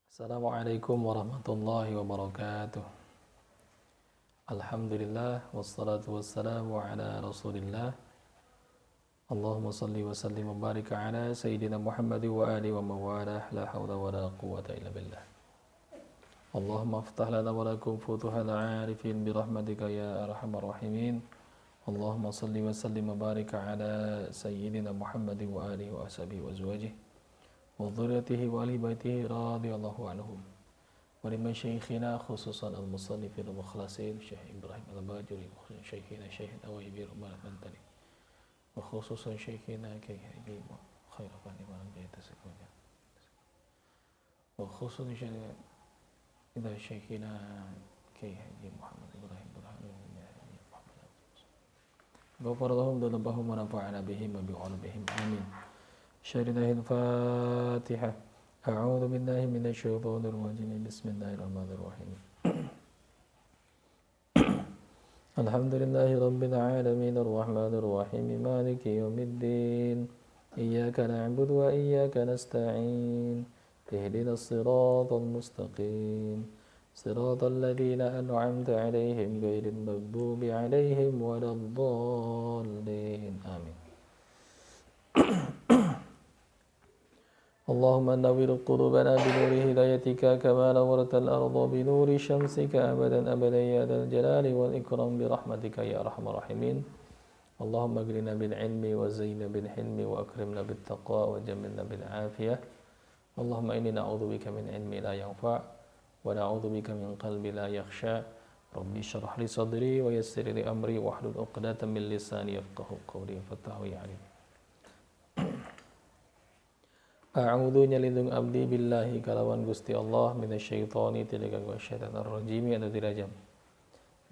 Assalamualaikum warahmatullahi wabarakatuh. Alhamdulillah wassalatu wassalamu ala Rasulillah. Allahumma salli wa sallim wa barik ala sayyidina Muhammad wa ali wa mawalah la hawla wa la quwwata illa billah. Allahumma aftah lana wa lakum futuhal arifin bi rahmatika ya arhamar rahimin. Allahumma salli wa sallim wa barik ala sayyidina Muhammad wa alihi wa ashabihi wa azwajihi wa dhurriyyatihi wa ahli baitihi radhiyallahu anhum. ولمن شيخنا خصوصا المصنفين المخلصين شيخ إبراهيم الباجري شيخنا شيخ الأويبي رحمه الله وخصوصا شيخنا كي يجيب خير فاني ولم يتسكون وخصوصا إذا شيخنا كي يجيب محمد إبراهيم برهان غفر لهم ذنوبهم ونفعنا بهم وبعلومهم آمين. شهر الفاتحة. أعوذ بالله من الشيطان الرجيم بسم الله الرحمن الرحيم الحمد لله رب العالمين الرحمن الرحيم مالك يوم الدين إياك نعبد وإياك نستعين اهدنا الصراط المستقيم صراط الذين أنعمت عليهم غير المغضوب عليهم ولا الضالين آمين. اللهم نور قلوبنا بنور هدايتك كما نورت الأرض بنور شمسك أبدا أبدا يا ذا الجلال والإكرام برحمتك يا أرحم الراحمين. اللهم اغننا بالعلم وزينا بالحلم وأكرمنا بالتقوى وجملنا بالعافية. اللهم إني نعوذ بك من علم لا ينفع ونعوذ بك من قلب لا يخشى. ربي اشرح لي صدري ويسر لي أمري واحلل عقدة من لساني يفقهوا قولي وفتحوا يا عليم. A'udzu nyalindung abdi billahi kalawan Gusti Allah minasyaitani tidak ganggu syaitan ar-rajim anu dirajam.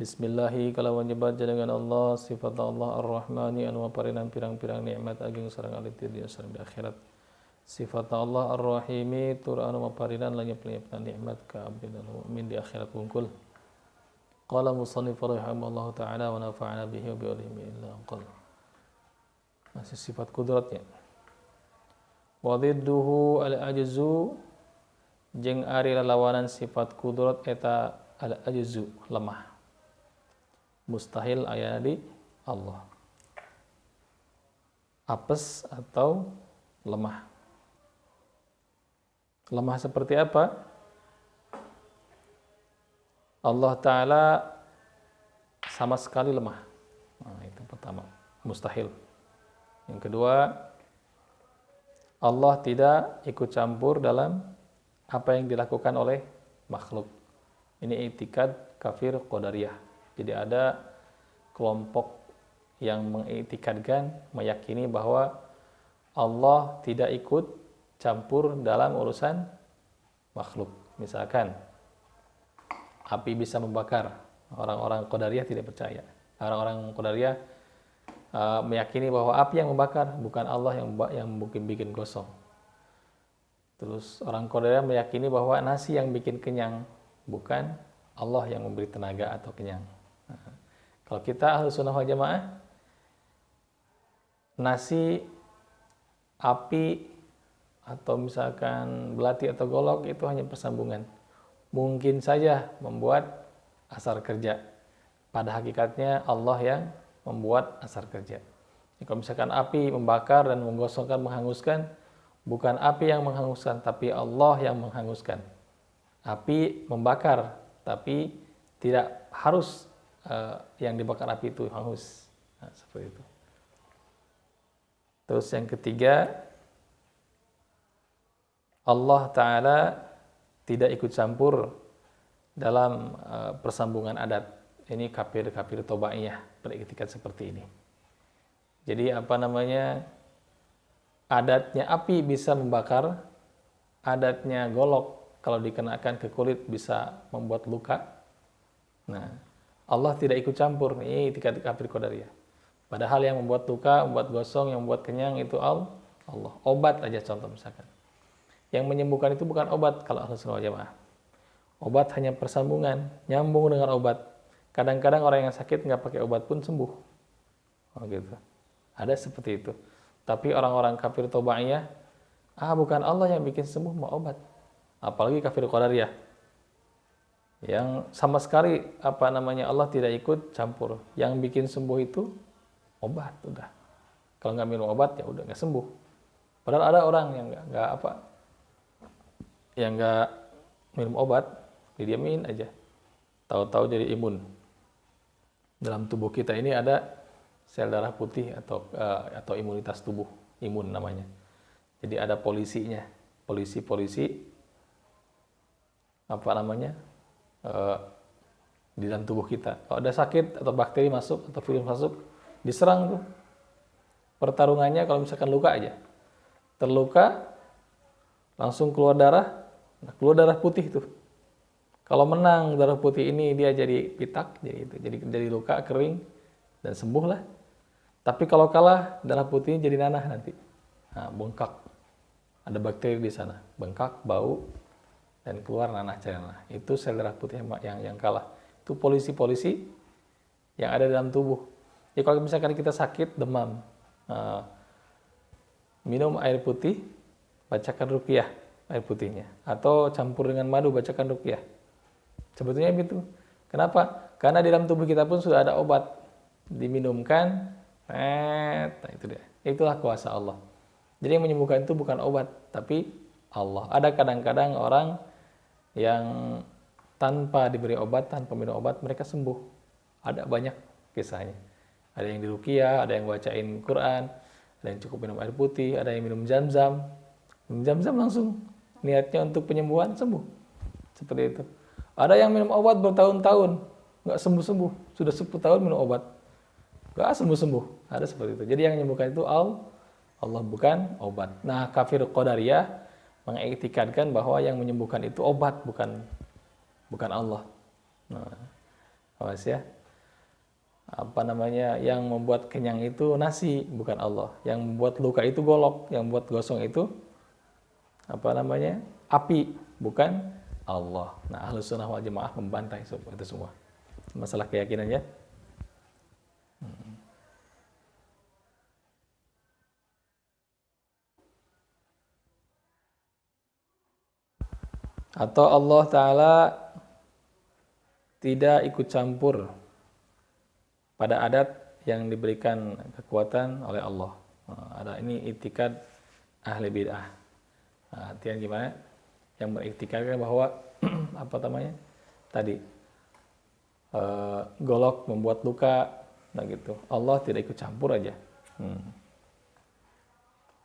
Bismillahi kalawan nyebat dengan Allah sifat Allah ar-Rahmani anu maparinang pirang-pirang nikmat ageng sareng alit di dunia sareng di akhirat. Sifat Allah ar-Rahimi tur anu maparinan lanyep-lanyepna nikmat ka abdi mukmin di akhirat wungkul. Qala musannif rahimallahu taala wa nafa'ana bihi wa bi ulumi illa qal. Masih sifat kudratnya. Wadidduhu al-ajzu jeung ari lalawanan sifat kudrat eta al-ajzu lemah. Mustahil aya di Allah. Apes atau lemah. Lemah seperti apa? Allah Ta'ala sama sekali lemah. Nah, itu pertama, mustahil. Yang kedua, Allah tidak ikut campur dalam apa yang dilakukan oleh makhluk. Ini i'tikad kafir qadariyah. Jadi ada kelompok yang mengiktikadkan, meyakini bahwa Allah tidak ikut campur dalam urusan makhluk. Misalkan api bisa membakar. Orang-orang qadariyah tidak percaya. Orang-orang qadariyah meyakini bahwa api yang membakar, bukan Allah yang bikin gosong. Terus orang Qadariyah meyakini bahwa nasi yang bikin kenyang, bukan Allah yang memberi tenaga atau kenyang. Kalau kita Ahlus Sunnah wal Jamaah, nasi, api, atau misalkan belati atau golok itu hanya persambungan. Mungkin saja membuat asar kerja. Pada hakikatnya Allah yang membuat asar kerja. Kalau misalkan api membakar dan menggosongkan, menghanguskan, bukan api yang menghanguskan, tapi Allah yang menghanguskan. Api membakar, tapi tidak harus yang dibakar api itu hangus. Nah, seperti itu. Terus yang ketiga, Allah Ta'ala tidak ikut campur dalam persambungan adat. Ini kafir-kafir tobaiyah beriktikat seperti ini. Jadi adatnya api bisa membakar, adatnya golok kalau dikenakan ke kulit bisa membuat luka. Nah, Allah tidak ikut campur. Ini i'tikad kafir qadariyah. Padahal yang membuat luka, membuat gosong, yang membuat kenyang itu Allah. Obat aja contoh misalkan. Yang menyembuhkan itu bukan obat kalau Ahlus Sunnah wal Jamaah. Obat hanya persambungan, nyambung dengan obat. Kadang-kadang orang yang sakit nggak pakai obat pun sembuh. Oh gitu. Ada seperti itu. Tapi orang-orang kafir tobaiyah, bukan Allah yang bikin sembuh, mau obat. Apalagi kafir qadariyah yang sama sekali Allah tidak ikut campur. Yang bikin sembuh itu obat, udah. Kalau nggak minum obat ya udah nggak sembuh. Padahal ada orang yang nggak minum obat, didiamin aja. Tahu-tahu jadi imun. Dalam tubuh kita ini ada sel darah putih atau imunitas tubuh, imun namanya. Jadi ada polisinya, polisi di dalam tubuh kita. Kalau ada sakit atau bakteri masuk atau virus masuk, diserang tuh. Pertarungannya kalau misalkan luka aja, terluka langsung keluar darah putih tuh. Kalau menang darah putih ini dia jadi pitak, jadi luka kering dan sembuh lah. Tapi kalau kalah darah putihnya jadi nanah nanti, bengkak. Ada bakteri di sana, bengkak, bau, dan keluar nanah. Itu sel darah putih yang kalah. Itu polisi-polisi yang ada dalam tubuh. Jadi kalau misalkan kita sakit, demam, minum air putih, bacakan ruqyah air putihnya, atau campur dengan madu, bacakan ruqyah. Sebetulnya begitu. Kenapa? Karena di dalam tubuh kita pun sudah ada obat, diminumkan, itu dia. Itulah kuasa Allah. Jadi yang menyembuhkan itu bukan obat, tapi Allah. Ada kadang-kadang orang yang tanpa diberi obat, tanpa minum obat, mereka sembuh. Ada banyak kisahnya. Ada yang diruqyah, ada yang bacain Quran, ada yang cukup minum air putih, ada yang minum zam-zam. Minum zam-zam langsung niatnya untuk penyembuhan, sembuh. Seperti itu. Ada yang minum obat bertahun-tahun, nggak sembuh-sembuh. Sudah 10 tahun minum obat, nggak sembuh-sembuh. Ada seperti itu. Jadi yang menyembuhkan itu Allah, bukan obat. Nah, kafir qadariyah mengiktikadkan bahwa yang menyembuhkan itu obat, bukan Allah. Nah, awas ya. Yang membuat kenyang itu nasi, bukan Allah. Yang membuat luka itu golok, yang membuat gosong itu api, bukan Allah. Nah, Ahlus Sunnah wal Jamaah membantai itu semua. Masalah keyakinannya. Atau Allah Ta'ala tidak ikut campur pada adat yang diberikan kekuatan oleh Allah. Ada ini itikad ahli bid'ah. Artinya gimana? Yang beriktikadkan bahwa golok membuat luka, gitu. Allah tidak ikut campur aja.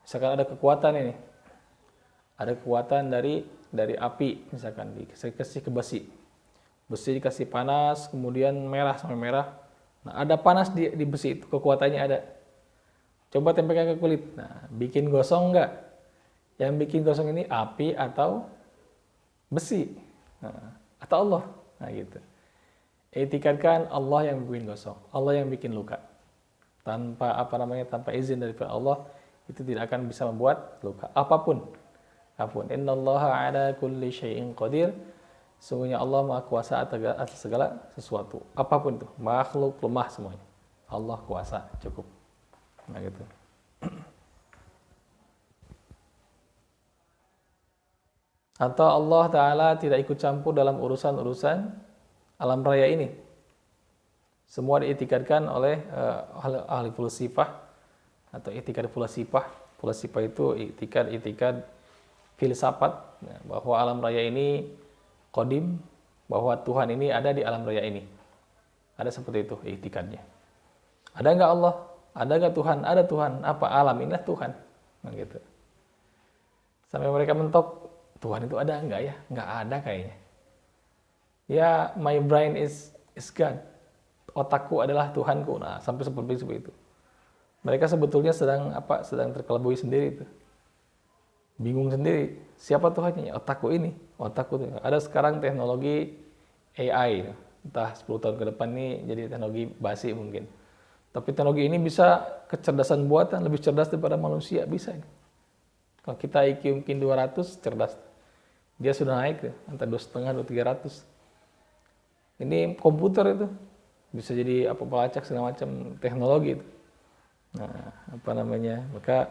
Misalkan ada kekuatan ini, ada kekuatan dari api, misalkan dikasih ke besi dikasih panas, kemudian merah sampai merah. Nah, ada panas di besi itu, kekuatannya ada. Coba tempelkan ke kulit. Nah, bikin gosong enggak? Yang bikin gosong ini api atau besi? Atau Allah? Nah, gitu. Etikadkan Allah yang bikin gosong, Allah yang bikin luka. Tanpa izin dari Allah, itu tidak akan bisa membuat luka apapun. Innallaha ala kulli syai'in qadir. Sungguhnya Allah Maha Kuasa atas segala sesuatu. Apapun itu, makhluk lemah semuanya. Allah kuasa, cukup. Nah, gitu. Atau Allah Ta'ala tidak ikut campur dalam urusan-urusan alam raya ini. Semua diitikadkan oleh ahli filsafah atau itikad filsafah. Filsafah itu itikad filsafat, bahwa alam raya ini qadim, bahwa Tuhan ini ada di alam raya ini. Ada seperti itu itikadnya. Ada enggak Allah? Ada enggak Tuhan? Ada Tuhan. Apa alam inilah Tuhan? Nah, gitu. Sampai mereka mentok, Tuhan itu ada enggak ya? Enggak ada kayaknya. Ya, my brain is God. Otakku adalah Tuhanku. Nah, sampai seperti itu. Mereka sebetulnya sedang terkelabui sendiri itu. Bingung sendiri. Siapa Tuhannya? Ya, otakku ini. Otakku itu. Ada sekarang teknologi AI. Entah 10 tahun ke depan ini jadi teknologi basi mungkin. Tapi teknologi ini bisa kecerdasan buatan, lebih cerdas daripada manusia. Bisa. Kalau kita IQ mungkin 200, cerdas. Dia sudah naik antara 2,5 atau 300. Ini komputer itu bisa jadi pelacak segala macam teknologi itu. Nah, maka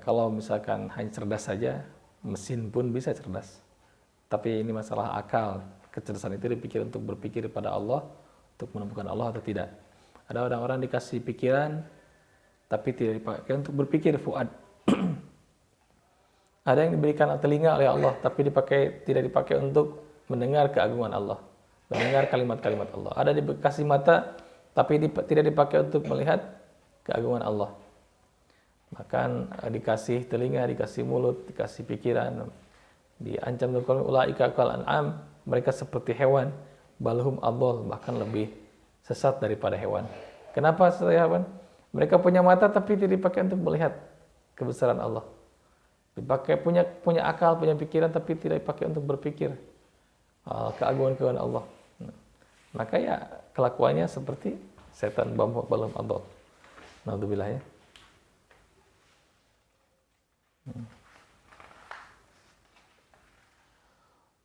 kalau misalkan hanya cerdas saja, mesin pun bisa cerdas. Tapi ini masalah akal. Kecerdasan itu dipikir untuk berpikir pada Allah, untuk menemukan Allah atau tidak. Ada orang-orang dikasih pikiran, tapi tidak dipakai untuk berpikir, fuad. Ada yang diberikan telinga oleh Allah, tapi tidak dipakai untuk mendengar keagungan Allah, mendengar kalimat-kalimat Allah. Ada dikasih mata, tapi tidak dipakai untuk melihat keagungan Allah. Bahkan dikasih telinga, dikasih mulut, dikasih pikiran, diancam dengan ulaika kal an'am, mereka seperti hewan, balhum adall, bahkan lebih sesat daripada hewan. Kenapa seperti hewan? Mereka punya mata tapi tidak dipakai untuk melihat kebesaran Allah. Dipakai punya akal, punya pikiran tapi tidak dipakai untuk berpikir keagungan Allah. Maka ya kelakuannya seperti setan balhum adall. Naudzubillah ya.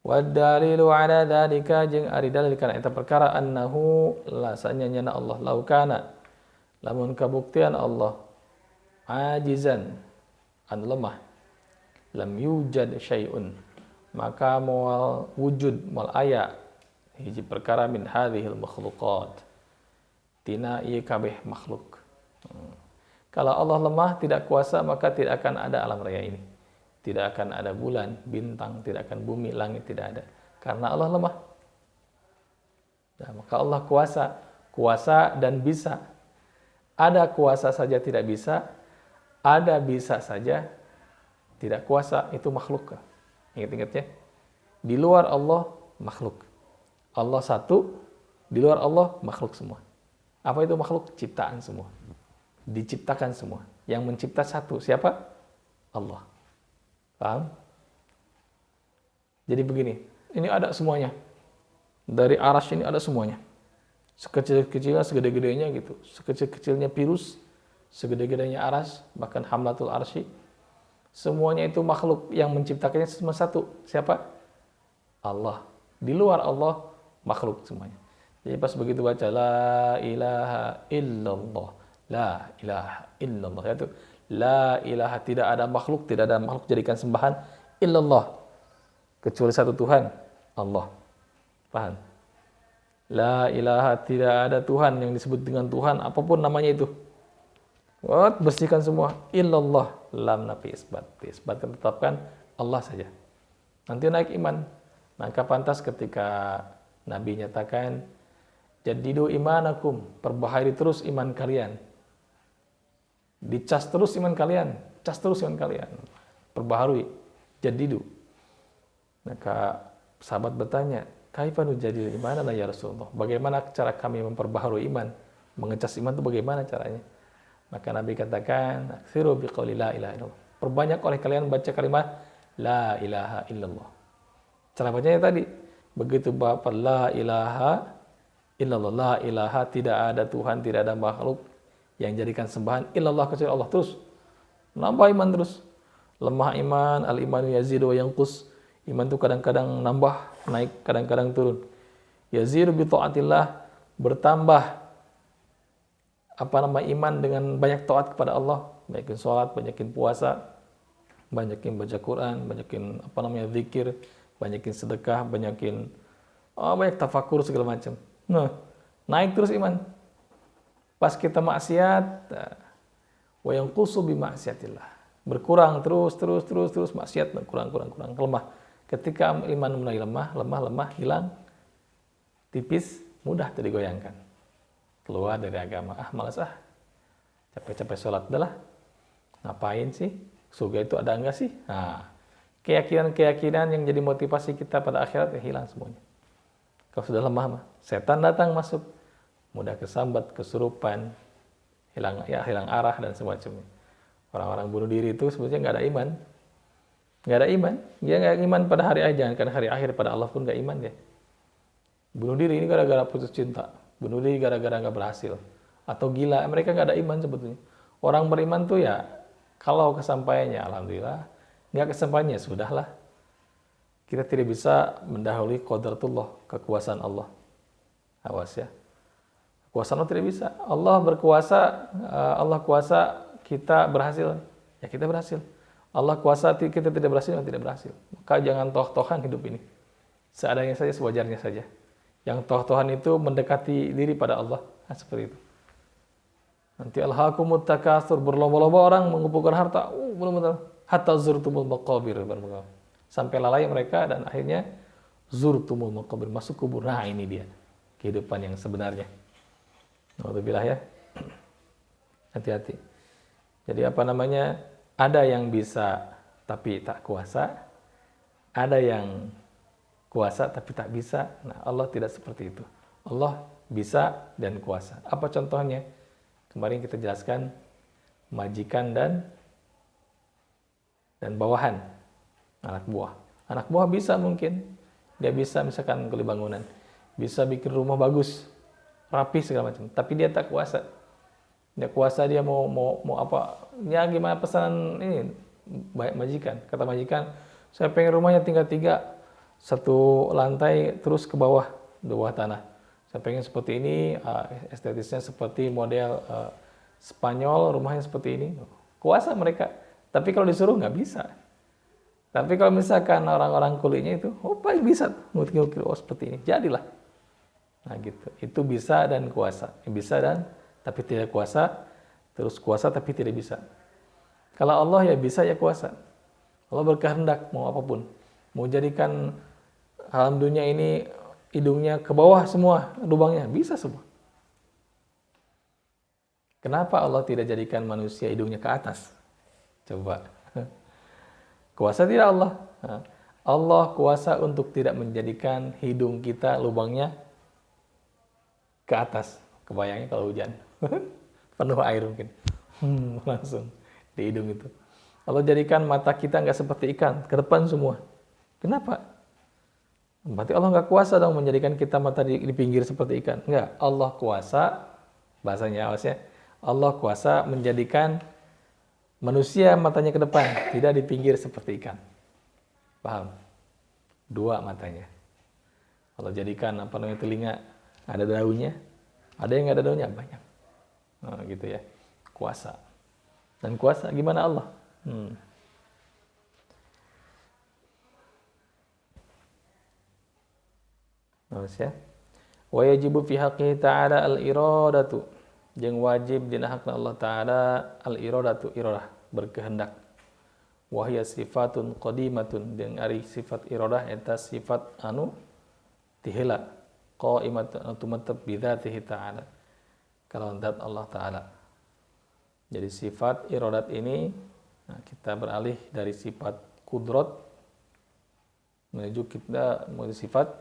Wa dalilu ala dzalika jeung ari dalil kana eta perkara annahu lasanya nyana Allah laukana lamun kabuktian Allah ajizan an lemah lam yujad syai'un maka moal wujud moal aya hiji perkara min hadhil makhluqat tina ieu kabeh makhluk. Kalau Allah lemah tidak kuasa maka tidak akan ada alam raya ini. Tidak akan ada bulan, bintang, tidak akan bumi, langit, tidak ada. Karena Allah lemah. Nah, maka Allah kuasa dan bisa. Ada kuasa saja tidak bisa, ada bisa saja tidak kuasa, itu makhluk. Ingat-ingat ya. Di luar Allah, makhluk. Allah satu, di luar Allah, makhluk semua. Apa itu makhluk? Ciptaan semua. Diciptakan semua. Yang mencipta satu, siapa? Allah. Paham? Jadi begini, ini ada semuanya. Dari arasy ini ada semuanya. Sekecil-kecilnya, segede-gedenya gitu. Sekecil-kecilnya virus, segede-gedenya arasy, bahkan hamlatul arsy. Semuanya itu makhluk yang menciptakannya cuma satu. Siapa? Allah. Di luar Allah, makhluk semuanya. Jadi pas begitu baca la ilaha illallah, la ilaha illallah, itu la ilaha, tidak ada makhluk jadikan sembahan illallah, kecuali satu Tuhan, Allah. Paham? La ilaha, tidak ada Tuhan yang disebut dengan Tuhan apapun namanya itu. Bersihkan semua illallah, lam nafi isbat. Diisbatkan, tetapkan Allah saja. Nanti naik iman. Maka pantas ketika Nabi nyatakan jadidu imanakum, perbaharui terus iman kalian. Dicas terus iman kalian, perbaharui, jadidu. Maka sahabat bertanya, kaifa nujadidu imanana ya Rasulullah? Bagaimana cara kami memperbaharui iman? Mengecas iman itu bagaimana caranya? Maka Nabi katakan, aksiru biqauli la ilaha illallah. Perbanyak oleh kalian baca kalimat la ilaha illallah. Cara bacanya tadi, begitu bapak la ilaha illallah, la ilaha, tidak ada Tuhan, tidak ada makhluk yang jadikan sembahan illallah kecuali Allah. Terus nambah iman terus. Lemah iman, al-imanu yazidu wa yanqus. Iman itu kadang-kadang nambah, naik, kadang-kadang turun. Yazidu bi taatillah, bertambah iman dengan banyak taat kepada Allah, banyakin sholat, banyakin puasa, banyakin baca Quran, banyakin zikir, banyakin sedekah, banyakin banyak tafakur segala macam. Nah, naik terus iman. Pas kita maksiat, wa yanqusu bi maksiatillah. Berkurang terus maksiat kurang, lemah. Ketika iman mulai lemah, hilang, tipis, mudah digoyangkan. Keluar dari agama. Malas capek-capek sholat dah lah. Ngapain sih? Surga itu ada enggak sih? Nah, keyakinan yang jadi motivasi kita pada akhirat hilang semuanya. Kalau sudah lemah, setan datang masuk. Mudah kesambat, kesurupan, hilang arah dan semacamnya. Orang-orang bunuh diri itu sebetulnya nggak ada iman. Dia nggak iman pada hari akhir, jangan karena hari akhir, pada Allah pun nggak iman dia. Bunuh diri ini gara-gara putus cinta, bunuh diri gara-gara nggak berhasil, atau gila, mereka nggak ada iman sebetulnya. Orang beriman tuh ya kalau kesampaiannya, alhamdulillah, nggak kesampaiannya sudahlah. Kita tidak bisa mendahului qadratullah, kekuasaan Allah. Awas ya. Kekuasaan Allah tidak bisa. Allah berkuasa, Allah kuasa, kita berhasil, ya kita berhasil. Allah kuasa, kita tidak berhasil, tidak berhasil. Maka jangan toh-tohan hidup ini. Seadanya saja, sewajarnya saja. Yang toh-tohan itu mendekati diri pada Allah. Nah, seperti itu. Nanti alhaakumut takatsur, berlomba-lomba orang mengumpulkan harta. Benar-benar hatta zurtumul maqabir. Sampai lalai mereka dan akhirnya zurtumul maqabir, masuk kubur. Nah, ini dia kehidupan yang sebenarnya. Alhamdulillah ya. Hati-hati. Jadi apa namanya? Ada yang bisa tapi tak kuasa. Ada yang kuasa tapi tak bisa. Nah, Allah tidak seperti itu. Allah bisa dan kuasa. Apa contohnya? Kemarin kita jelaskan majikan dan bawahan, anak buah. Anak buah bisa mungkin. Dia bisa misalkan kuli bangunan. Bisa bikin rumah bagus, rapi segala macam. Tapi dia tak kuasa. Dia kuasa, dia mau apa? Ya gimana pesanan ini? Baik majikan. Kata majikan, saya pengen rumahnya tingkat 3, 1 lantai terus ke bawah, 2 tanah. Saya pengen seperti ini, estetisnya seperti model Spanyol, rumahnya seperti ini. Kuasa mereka. Tapi kalau disuruh nggak bisa. Tapi kalau misalkan orang-orang kulitnya itu, paling bisa ngukir-ngukir, seperti ini. Jadilah. Nah gitu. Itu bisa dan kuasa. Bisa dan tapi tidak kuasa. Terus kuasa tapi tidak bisa. Kalau Allah ya bisa ya kuasa. Allah berkehendak mau apapun. Mau jadikan alam dunia ini hidungnya ke bawah semua lubangnya, bisa semua. Kenapa Allah tidak jadikan manusia hidungnya ke atas? Coba. Kuasa tidak Allah. Allah kuasa untuk tidak menjadikan hidung kita lubangnya ke atas. Kebayangnya kalau hujan. Penuh air mungkin. Langsung di hidung itu. Allah jadikan mata kita nggak seperti ikan, ke depan semua. Kenapa? Berarti Allah nggak kuasa dong menjadikan kita mata di pinggir seperti ikan. Enggak, Allah kuasa, bahasanya awasnya, Allah kuasa menjadikan manusia matanya ke depan, tidak di pinggir seperti ikan. Paham? 2 matanya. Allah jadikan apa namanya telinga ada daunnya, ada yang nggak ada daunnya banyak. Nah, gitu ya, kuasa. Dan kuasa gimana Allah? Ya. Wa yajibu fi haqqihi ta'ala al-iradatu. Jeung wajib dina hakna Allah Ta'ala al-iradatu, iradah, berkehendak. Wa hiya sifatun qadimatun, jeung ari sifat iradah eta sifat anu tiheula, qaimatun anu tumatteb bi dzatihi ta'ala. Kalau zat Allah Ta'ala. Jadi sifat iradat ini, nah kita beralih dari sifat kudrat menuju sifat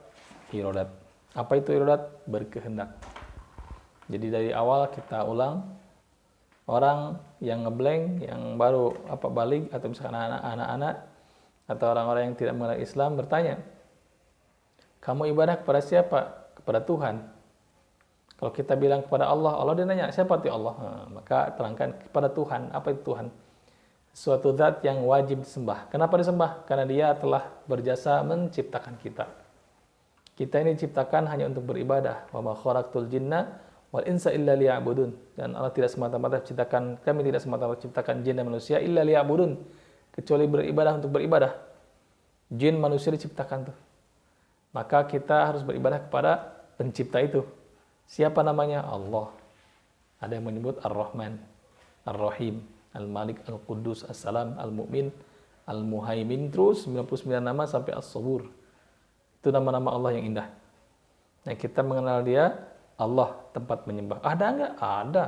iradat. Apa itu iradat? Berkehendak. Jadi dari awal kita ulang, orang yang ngeblank, yang baru balik, atau misalkan anak-anak atau orang-orang yang tidak mengenal Islam bertanya, kamu ibadah kepada siapa? Kepada Tuhan. Kalau kita bilang kepada Allah, Allah dia nanya, siapa itu Allah? Maka terangkan kepada Tuhan. Apa itu Tuhan? Suatu zat yang wajib disembah. Kenapa disembah? Karena dia telah berjasa menciptakan kita. Kita ini diciptakan hanya untuk beribadah. Wa ma khalaqtul jinna wal insa illa liya'budun. Dan Allah tidak semata-mata menciptakan, kami tidak semata-mata menciptakan jin dan manusia illa liya'budun, kecuali beribadah untuk beribadah. Jin manusia diciptakan tuh. Maka kita harus beribadah kepada pencipta itu. Siapa namanya? Allah. Ada yang menyebut Ar-Rahman, Ar-Rahim, Al-Malik, Al-Quddus, As-Salam, Al-Mu'min, Al-Muhaimin, terus 99 nama sampai As-Sabur. Itu nama-nama Allah yang indah. Nah, kita mengenal dia, Allah tempat menyembah. Ada enggak? Ada.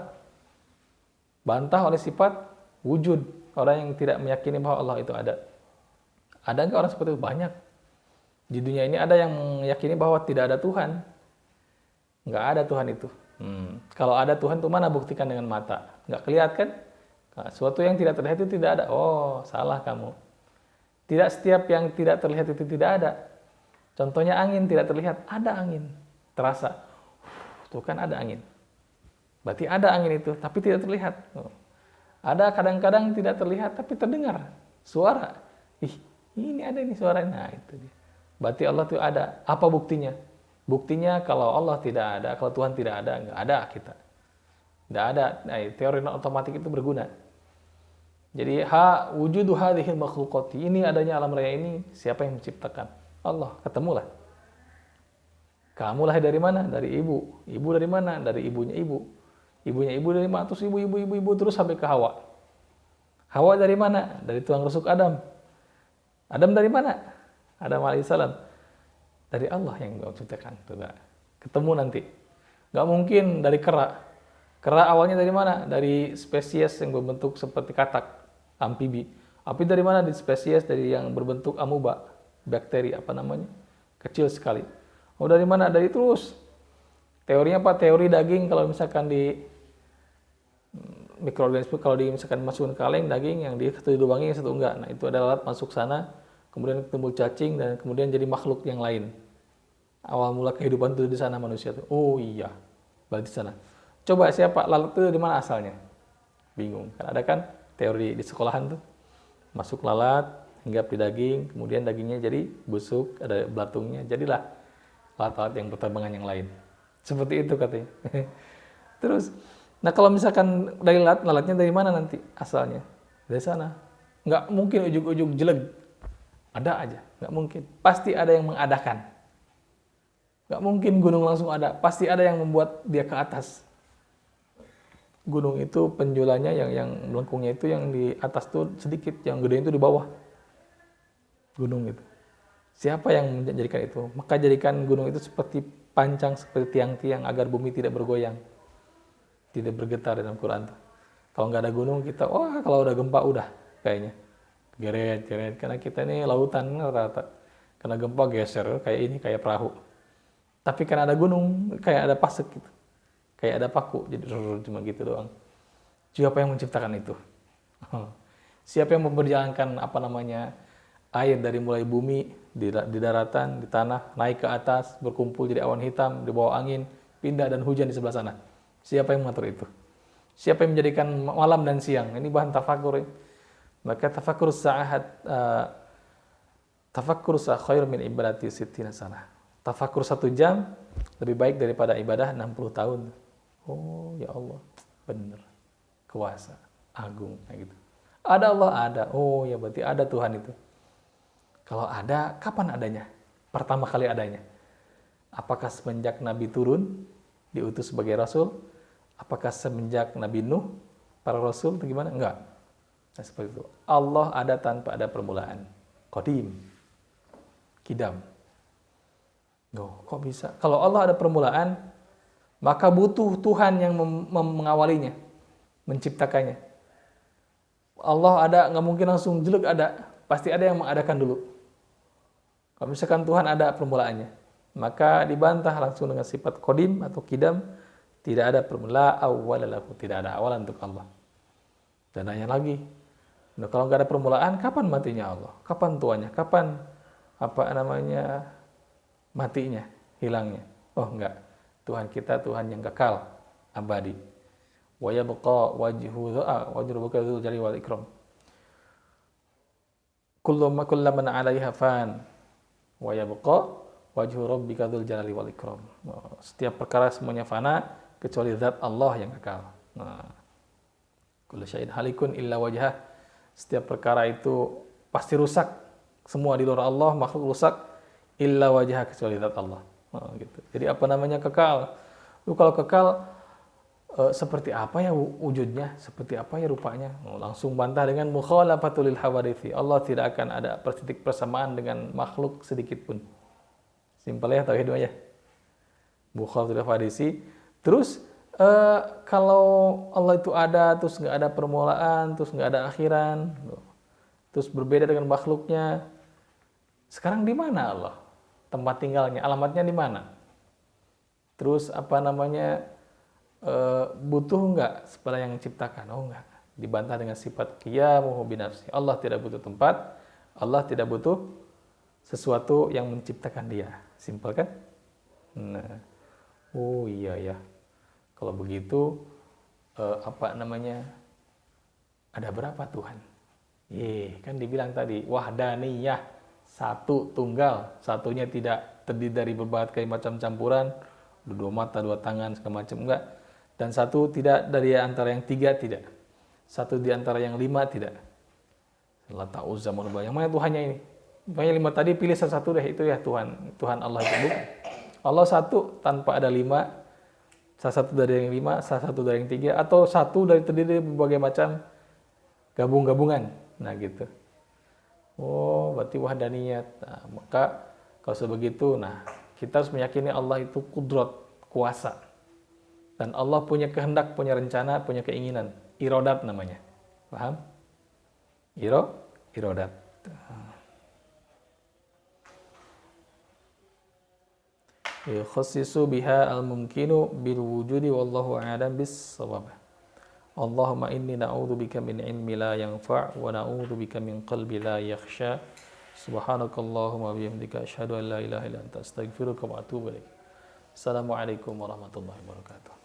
Bantah oleh sifat wujud. Orang yang tidak meyakini bahwa Allah itu ada. Ada enggak orang seperti itu? Banyak. Di dunia ini ada yang meyakini bahwa tidak ada Tuhan. Enggak ada Tuhan itu. Kalau ada Tuhan itu mana? Buktikan dengan mata. Enggak kelihatan? Nah, suatu yang tidak terlihat itu tidak ada. Oh, salah kamu. Tidak setiap yang tidak terlihat itu tidak ada. Contohnya angin tidak terlihat. Ada angin. Terasa. Tuh kan ada angin. Berarti ada angin itu, tapi tidak terlihat. Ada kadang-kadang tidak terlihat, tapi terdengar suara. Ini ada ini suaranya. Nah, itu dia. Berarti Allah itu ada. Apa buktinya? Buktinya kalau Allah tidak ada, kalau Tuhan tidak ada, nggak ada kita. Nggak ada. Nah, teori otomatik itu berguna. Jadi wujudu hadhil makhluqati, ini adanya alam raya ini, siapa yang menciptakan? Allah. Ketemulah. Kamu lahir dari mana? Dari ibu. Ibu dari mana? Dari ibunya ibu. Ibunya ibu dari mana? Terus ibu terus sampai ke Hawa. Hawa dari mana? Dari tulang rusuk Adam. Adam dari mana? Adam alaihissalam. Dari Allah yang menciptakan. Ketemu nanti. Gak mungkin dari kera. Kera awalnya dari mana? Dari spesies yang berbentuk seperti katak, amfibi. Api dari mana? Di spesies dari yang berbentuk amuba, bakteri apa namanya? Kecil sekali. Oh dari mana? Dari terus. Teorinya apa? Teori daging kalau misalkan di mikroorganisme, kalau misalkan masukin kaleng daging yang dia satu dilubangi yang satu enggak. Nah itu adalah alat masuk sana, kemudian tumbuh cacing dan kemudian jadi makhluk yang lain. Awal mula kehidupan itu di sana manusia tuh. Oh iya, berarti sana. Coba siapa? Lalat itu dari mana asalnya? Bingung. Kan ada kan teori di sekolahan tuh. Masuk lalat, hinggap di daging, kemudian dagingnya jadi busuk, ada belatungnya, jadilah lalat-lalat yang berterbangan yang lain. Seperti itu katanya. Terus, nah kalau misalkan dari lalatnya dari mana nanti asalnya? Dari sana. Nggak mungkin ujung-ujung jelek. Ada aja, nggak mungkin. Pasti ada yang mengadakan. Nggak mungkin gunung langsung ada. Pasti ada yang membuat dia ke atas. Gunung itu penjulannya yang melengkungnya itu yang di atas tuh sedikit, yang gede itu di bawah. Gunung itu. Siapa yang menjadikan itu? Maka jadikan gunung itu seperti pancang, seperti tiang-tiang agar bumi tidak bergoyang. Tidak bergetar dalam Quran. Kalau nggak ada gunung kita, wah kalau udah gempa udah kayaknya. Geret-geret. Karena kita ini lautan rata-rata. Karena gempa geser kayak ini, kayak perahu. Tapi karena ada gunung, kayak ada pasek gitu. Kayak ada paku, jadi cuma gitu doang. Siapa yang menciptakan itu? Siapa yang memperjalankan apa namanya air dari mulai bumi di daratan, di tanah, naik ke atas, berkumpul jadi awan hitam, di bawah angin, pindah dan hujan di sebelah sana. Siapa yang mengatur itu? Siapa yang menjadikan malam dan siang? Ini bahan tafakur. Maka tafakur sa'ahat tafakur khair min ibadati sittina sana. Tafakur 1 jam lebih baik daripada ibadah 60 tahun. Oh ya Allah, benar, kuasa, agung, kayak gitu. Ada Allah, ada. Oh ya berarti ada Tuhan itu. Kalau ada, kapan adanya? Pertama kali adanya. Apakah semenjak Nabi turun, diutus sebagai Rasul? Apakah semenjak Nabi Nuh, para Rasul, atau gimana? Enggak. Nah, seperti itu. Allah ada tanpa ada permulaan. Qadim. Kidam. Oh, kok bisa? Kalau Allah ada permulaan, maka butuh Tuhan yang mengawalinya, menciptakannya. Allah ada, nggak mungkin langsung jelek ada. Pasti ada yang mengadakan dulu. Kalau misalkan Tuhan ada permulaannya, maka dibantah langsung dengan sifat qadim atau kidam. Tidak ada permulaan, awwalalahu, tidak ada awalan untuk Allah. Dan nanya lagi, nah, kalau nggak ada permulaan, kapan matinya Allah? Kapan tuanya? Kapan matinya, hilangnya? Oh enggak. Tuhan kita Tuhan yang kekal, abadi. Wa yabqa wajhu rabbika dzul jalali wal ikram. Kullu man 'alaiha fan wa yabqa wajhu rabbika dzul jalali wal ikram. Setiap perkara semuanya fana kecuali zat Allah yang kekal. Nah, kullu syai'in halikun illa wajhah. Setiap perkara itu pasti rusak. Semua di luar Allah makhluk rusak illa wajhah kecuali zat Allah. Oh, gitu. Jadi apa namanya kekal? Kalau kekal seperti apa ya wujudnya? Seperti apa ya rupanya? Langsung bantah dengan mukhalafatul lil hawadithi. Allah tidak akan ada titik persamaan dengan makhluk sedikit pun. Simpel ya tauhid aja. Mukhalafatul lil hawadithi. Terus kalau Allah itu ada, terus nggak ada permulaan, terus nggak ada akhiran, terus berbeda dengan makhluknya. Sekarang di mana Allah? Tempat tinggalnya, alamatnya di mana? Terus apa namanya butuh enggak kepada yang menciptakan? Oh enggak. Dibantah dengan sifat qiyamuhu binafsi. Allah tidak butuh tempat, Allah tidak butuh sesuatu yang menciptakan dia. Simpel kan? Nah, oh iya ya. Kalau begitu apa namanya? Ada berapa Tuhan? Kan dibilang tadi wahdaniyah. Satu tunggal, satunya tidak terdiri dari berbagai macam campuran, 2 mata, 2 tangan, segala macam enggak. Dan satu tidak dari antara yang 3 tidak. Satu di antara yang 5 tidak. Lata Uzza Manubah. Yang mana Tuhannya ini? Pokoknya 5 tadi pilih salah satu deh itu ya Tuhan Allah itu. Allah satu tanpa ada lima, salah satu dari yang lima, salah satu dari yang tiga, atau satu dari terdiri dari berbagai macam gabung-gabungan. Nah gitu. Oh, berarti wahdaniyat. Nah, maka kalau sebegitu, nah kita harus meyakini Allah itu kudrat, kuasa. Dan Allah punya kehendak, punya rencana, punya keinginan. Irodat namanya. Paham? Irodat. Yukhassisu biha al-mumkinu bil wujudi wallahu a'lam bis-shawab. Allahumma inni na'udzubika min ilmi la yanfa' wa na'udzubika min qalbi la yakhsha. Subhanakallahumma bihamdika asyhadu an la ilaha illa anta astaghfiruka wa atubu ilaik. Assalamualaikum warahmatullahi wabarakatuh.